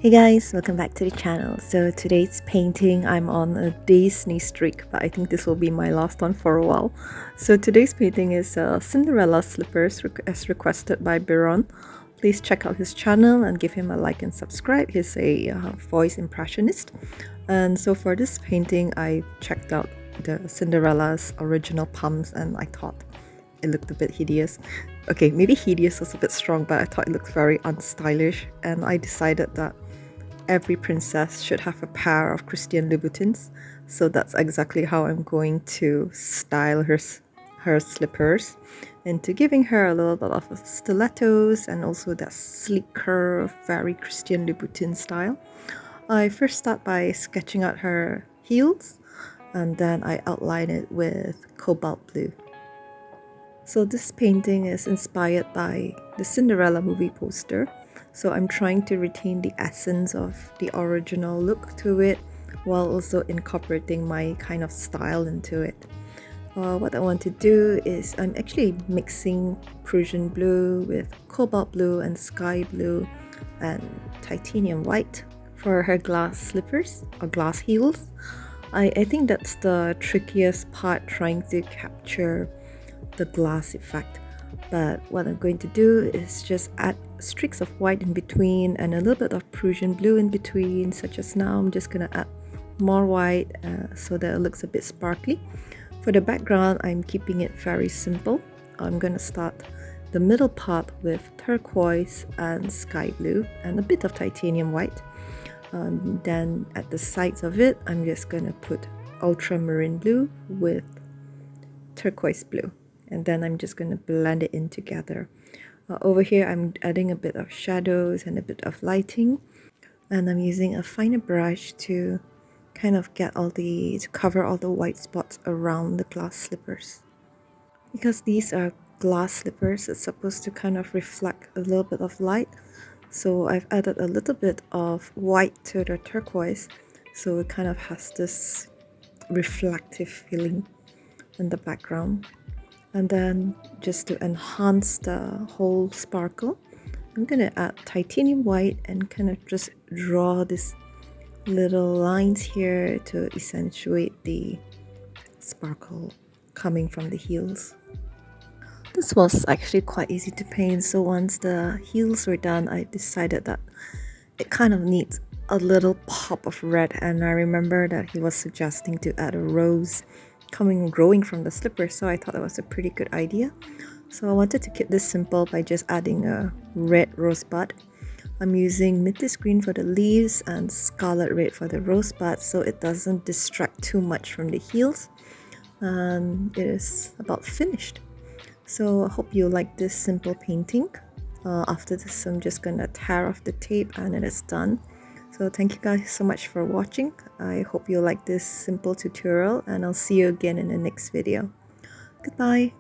Hey guys, welcome back to the channel. So today's painting, I'm on a Disney streak, but I think this will be my last one for a while. So today's painting is Cinderella's slippers as requested by Biron. Please check out his channel and give him a like and subscribe. He's a voice impressionist. And so for this painting, I checked out the Cinderella's original palms and I thought it looked a bit hideous. Okay, maybe hideous was a bit strong, but I thought it looked very unstylish, and I decided that every princess should have a pair of Christian Louboutins. So that's exactly how I'm going to style her slippers, into giving her a little bit of stilettos and also that sleek curve, very Christian Louboutin style. I first start by sketching out her heels, and then I outline it with cobalt blue. So this painting is inspired by the Cinderella movie poster. So I'm trying to retain the essence of the original look to it while also incorporating my kind of style into it. What I want to do is I'm actually mixing Prussian blue with cobalt blue and sky blue and titanium white for her glass slippers or glass heels. I think that's the trickiest part, trying to capture the glass effect. But what I'm going to do is just add streaks of white in between and a little bit of Prussian blue in between, such as now. I'm just going to add more white so that it looks a bit sparkly. For the background, I'm keeping it very simple. I'm going to start the middle part with turquoise and sky blue and a bit of titanium white. Then at the sides of it, I'm just going to put ultramarine blue with turquoise blue. And then I'm just going to blend it in together. Over here, I'm adding a bit of shadows and a bit of lighting. And I'm using a finer brush to kind of to cover all the white spots around the glass slippers. Because these are glass slippers, it's supposed to kind of reflect a little bit of light. So I've added a little bit of white to the turquoise. So it kind of has this reflective feeling in the background. And then just to enhance the whole sparkle, I'm going to add titanium white and kind of just draw these little lines here to accentuate the sparkle coming from the heels. This was actually quite easy to paint, so once the heels were done, I decided that it kind of needs a little pop of red, and I remember that he was suggesting to add a rose growing from the slipper, so I thought that was a pretty good idea. So I wanted to keep this simple by just adding a red rosebud. I'm using Mintis green for the leaves and scarlet red for the rosebud, so it doesn't distract too much from the heels, and it is about finished. So I hope you like this simple painting. After this, I'm just gonna tear off the tape and it is done. So thank you guys so much for watching. I hope you like this simple tutorial, and I'll see you again in the next video. Goodbye.